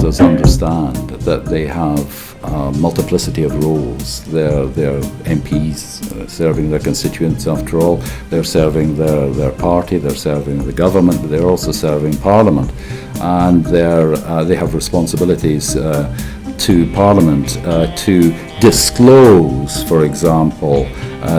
ministers understand that they have a multiplicity of roles. They're MPs serving their constituents, after all. They're serving their party, they're serving the government, but they're also serving Parliament. And they have responsibilities to Parliament to disclose, for example,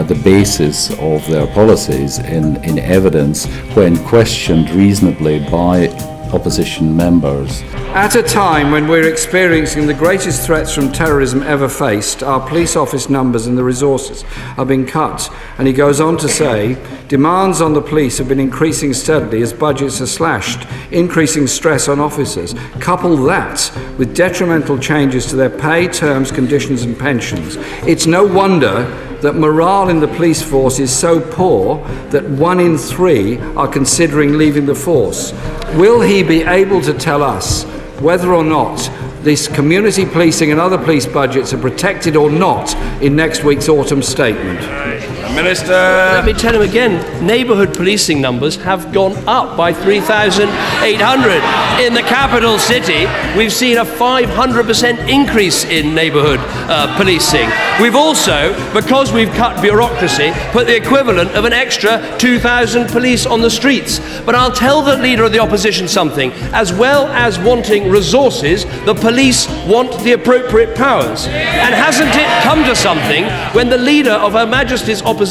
the basis of their policies in evidence when questioned reasonably by opposition members. At a time when we're experiencing the greatest threats from terrorism ever faced, our police office numbers and the resources are being cut. And he goes on to say, demands on the police have been increasing steadily as budgets are slashed, increasing stress on officers. Couple that with detrimental changes to their pay, terms, conditions and pensions. It's no wonder that morale in the police force is so poor that 1 in 3 are considering leaving the force. Will he be able to tell us whether or not this community policing and other police budgets are protected or not in next week's autumn statement? Minister. Let me tell him again, neighbourhood policing numbers have gone up by 3,800. In the capital city, we've seen a 500% increase in neighbourhood policing. We've also, because we've cut bureaucracy, put the equivalent of an extra 2,000 police on the streets. But I'll tell the Leader of the Opposition something. As well as wanting resources, the police want the appropriate powers. And hasn't it come to something when the Leader of Her Majesty's Opposition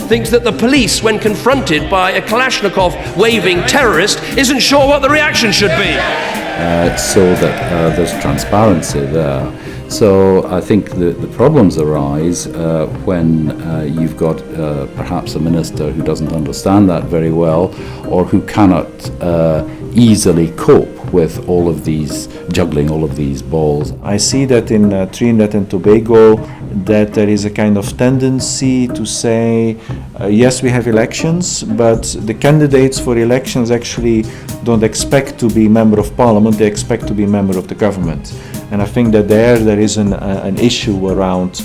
thinks that the police, when confronted by a Kalashnikov waving terrorist, isn't sure what the reaction should be? So that there's transparency there. So I think the problems arise when you've got perhaps a minister who doesn't understand that very well, or who cannot easily cope with all of these, juggling all of these balls. I see that in Trinidad and Tobago that there is a kind of tendency to say, yes, we have elections, but the candidates for elections actually don't expect to be member of Parliament, they expect to be member of the government. And I think that there is an issue around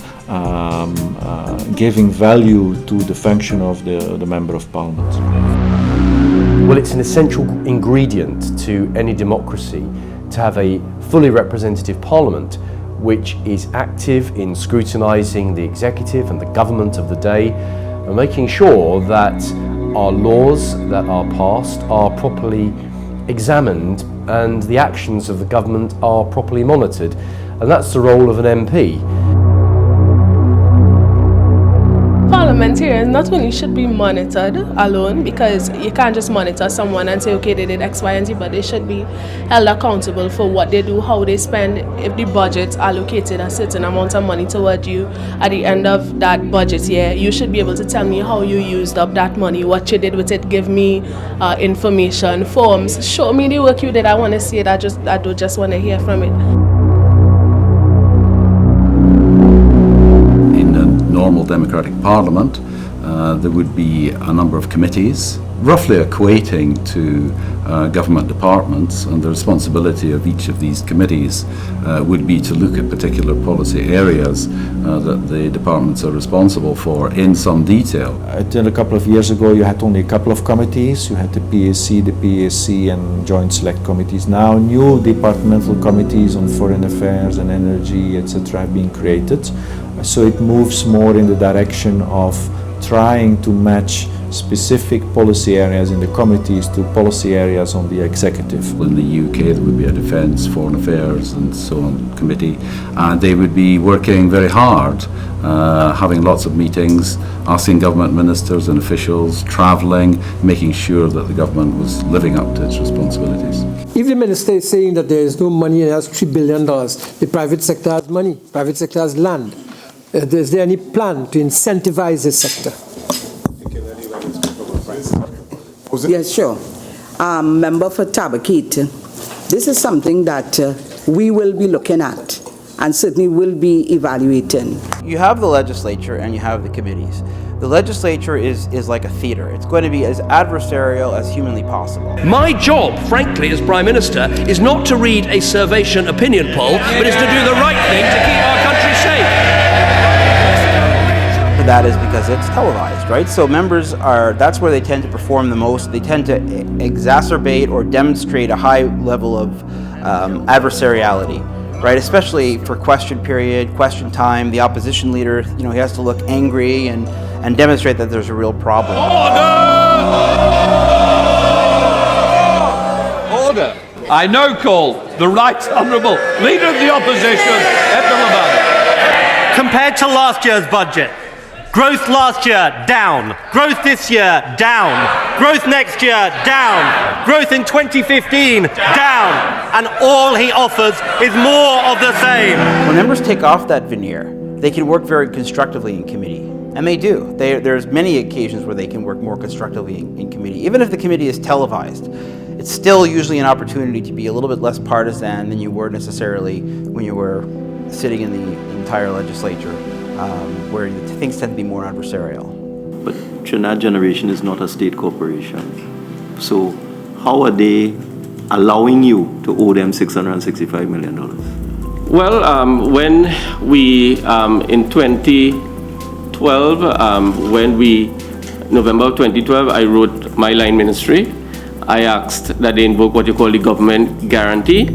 giving value to the function of the member of Parliament. Well, it's an essential ingredient to any democracy to have a fully representative Parliament which is active in scrutinising the executive and the government of the day and making sure that our laws that are passed are properly examined and the actions of the government are properly monitored. And that's the role of an MP. Parliamentarians not only should be monitored alone, because you can't just monitor someone and say, okay, they did X, Y, and Z, but they should be held accountable for what they do, how they spend. If the budget allocated a certain amount of money toward you at the end of that budget year, you should be able to tell me how you used up that money, what you did with it, give me information, forms, show me the work you did. I want to see it, I don't just want to hear from it. Normal democratic parliament, there would be a number of committees, roughly equating to government departments, and the responsibility of each of these committees would be to look at particular policy areas that the departments are responsible for in some detail. Until a couple of years ago, you had only a couple of committees. You had the PAC, the PAC, and joint select committees. Now, new departmental committees on foreign affairs and energy, etc., have been created. So it moves more in the direction of trying to match specific policy areas in the committees to policy areas on the executive. In the UK there would be a defence, foreign affairs and so on committee, and they would be working very hard, having lots of meetings, asking government ministers and officials, travelling, making sure that the government was living up to its responsibilities. If the minister is saying that there is no money and has $3 billion, the private sector has money, private sector has land. Is there any plan to incentivize this sector? Yes, sure. Member for Tabakit, this is something that we will be looking at and certainly will be evaluating. You have the legislature and you have the committees. The legislature is like a theater. It's going to be as adversarial as humanly possible. My job, frankly, as Prime Minister, is not to read a Survation opinion poll, but is to do the right thing to keep our country safe. That is because it's televised, right? So members that's where they tend to perform the most. They tend to exacerbate or demonstrate a high level of adversariality, right? Especially for question period, question time, the opposition leader, he has to look angry and demonstrate that there's a real problem. Order! I now call the Right Honourable Leader of the Opposition, Compared to last year's budget, growth last year, down. Growth this year, down. Growth next year, down. Growth in 2015, down. And all he offers is more of the same. When members take off that veneer, they can work very constructively in committee. And they do. There's many occasions where they can work more constructively in committee. Even if the committee is televised, it's still usually an opportunity to be a little bit less partisan than you were necessarily when you were sitting in the entire legislature, where things tend to be more adversarial. But Trinidad Generation is not a state corporation. So how are they allowing you to owe them $665 million? Well, when we, in 2012, November of 2012, I wrote my line ministry. I asked that they invoke what you call the government guarantee.